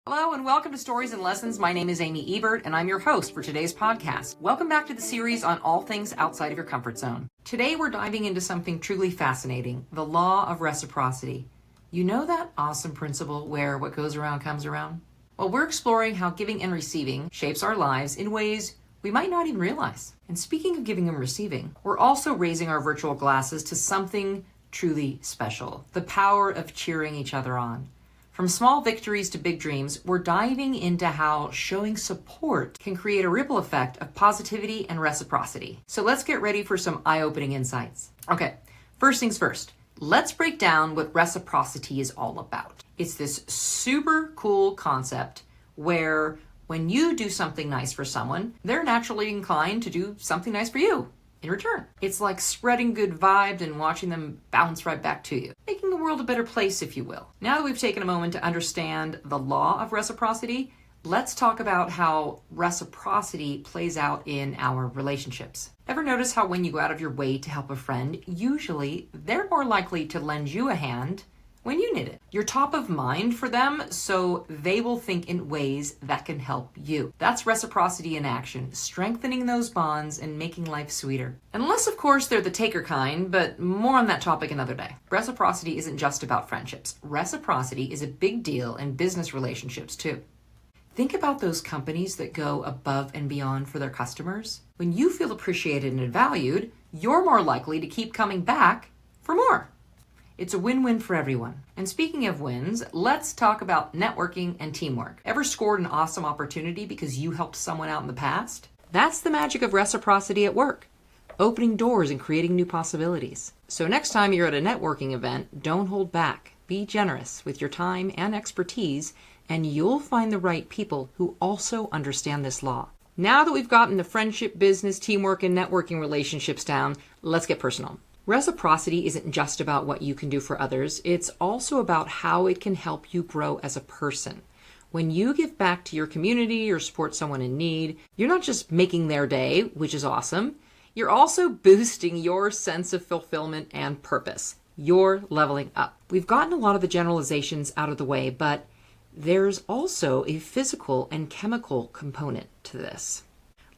Hello and welcome to Stories and Lessons. My name is Amy Ebert and I'm your host for today's podcast. Welcome back to the series on all things outside of your comfort zone. Today we're diving into something truly fascinating, the Law of Reciprocity. You know that awesome principle where what goes around comes around? Well, we're exploring how giving and receiving shapes our lives in ways we might not even realize. And speaking of giving and receiving, we're also raising our virtual glasses to something truly special, the power of cheering each other on. From small victories to big dreams, we're diving into how showing support can create a ripple effect of positivity and reciprocity. So let's get ready for some eye-opening insights. Okay, first things first, let's break down what reciprocity is all about. It's this super cool concept where when you do something nice for someone, they're naturally inclined to do something nice for you in return. It's like spreading good vibes and watching them bounce right back to you, making the world a better place, if you will. Now that we've taken a moment to understand the law of reciprocity, let's talk about how reciprocity plays out in our relationships. Ever notice how when you go out of your way to help a friend, usually they're more likely to lend you a hand when you need it? You're top of mind for them, so they will think in ways that can help you. That's reciprocity in action, strengthening those bonds and making life sweeter. Unless, of course, they're the taker kind, but more on that topic another day. Reciprocity isn't just about friendships. Reciprocity is a big deal in business relationships, too. Think about those companies that go above and beyond for their customers. When you feel appreciated and valued, you're more likely to keep coming back for more. It's a win-win for everyone. And speaking of wins, let's talk about networking and teamwork. Ever scored an awesome opportunity because you helped someone out in the past? That's the magic of reciprocity at work, opening doors and creating new possibilities. So next time you're at a networking event, don't hold back. Be generous with your time and expertise, and you'll find the right people who also understand this law. Now that we've gotten the friendship, business, teamwork, and networking relationships down, let's get personal. Reciprocity isn't just about what you can do for others, it's also about how it can help you grow as a person. When you give back to your community or support someone in need, you're not just making their day, which is awesome, you're also boosting your sense of fulfillment and purpose. You're leveling up. We've gotten a lot of the generalizations out of the way, but there's also a physical and chemical component to this.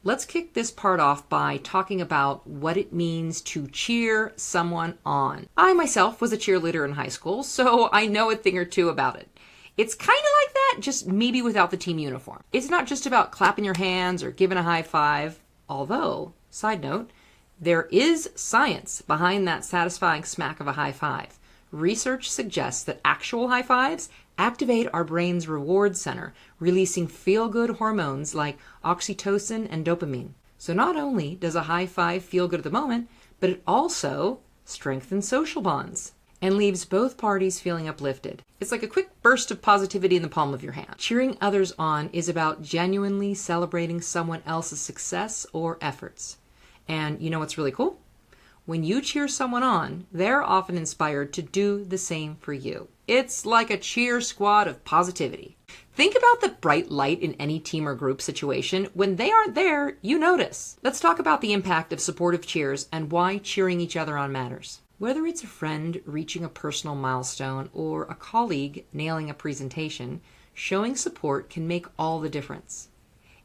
Let's kick this part off by talking about what it means to cheer someone on. I myself was a cheerleader in high school, so I know a thing or two about it. It's kind of like that, just maybe without the team uniform. It's not just about clapping your hands or giving a high five, although, side note, there is science behind that satisfying smack of a high five. Research suggests that actual high fives activate our brain's reward center, releasing feel-good hormones like oxytocin and dopamine. So not only does a high five feel good at the moment, but it also strengthens social bonds and leaves both parties feeling uplifted. It's like a quick burst of positivity in the palm of your hand. Cheering others on is about genuinely celebrating someone else's success or efforts. And you know what's really cool? When you cheer someone on, they're often inspired to do the same for you. It's like a cheer squad of positivity. Think about the bright light in any team or group situation. When they aren't there, you notice. Let's talk about the impact of supportive cheers and why cheering each other on matters. Whether it's a friend reaching a personal milestone or a colleague nailing a presentation, showing support can make all the difference.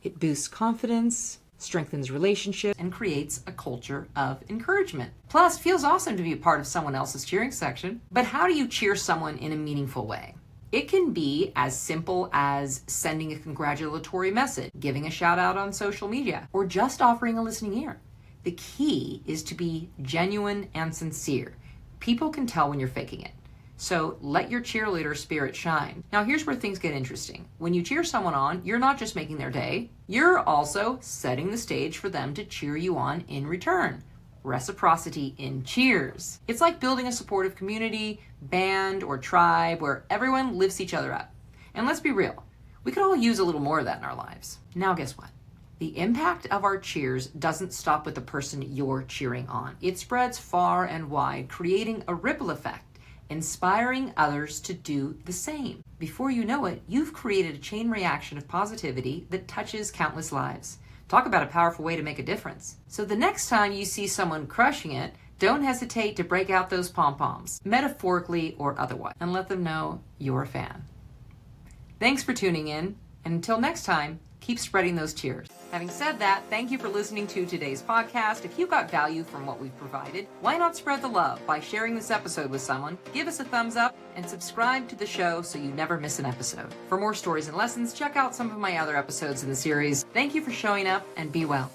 It boosts confidence, strengthens relationships, and creates a culture of encouragement. Plus, it feels awesome to be a part of someone else's cheering section. But how do you cheer someone in a meaningful way? It can be as simple as sending a congratulatory message, giving a shout out on social media, or just offering a listening ear. The key is to be genuine and sincere. People can tell when you're faking it. So let your cheerleader spirit shine. Now here's where things get interesting. When you cheer someone on, you're not just making their day, you're also setting the stage for them to cheer you on in return. Reciprocity in cheers. It's like building a supportive community, band, or tribe where everyone lifts each other up. And let's be real, we could all use a little more of that in our lives. Now guess what? The impact of our cheers doesn't stop with the person you're cheering on. It spreads far and wide, creating a ripple effect, inspiring others to do the same. Before you know it, you've created a chain reaction of positivity that touches countless lives. Talk about a powerful way to make a difference. So the next time you see someone crushing it, don't hesitate to break out those pom-poms, metaphorically or otherwise, and let them know you're a fan. Thanks for tuning in, and until next time, keep spreading those cheers. Having said that, thank you for listening to today's podcast. If you got value from what we've provided, why not spread the love by sharing this episode with someone, give us a thumbs up, and subscribe to the show so you never miss an episode. For more stories and lessons, check out some of my other episodes in the series. Thank you for showing up, and be well.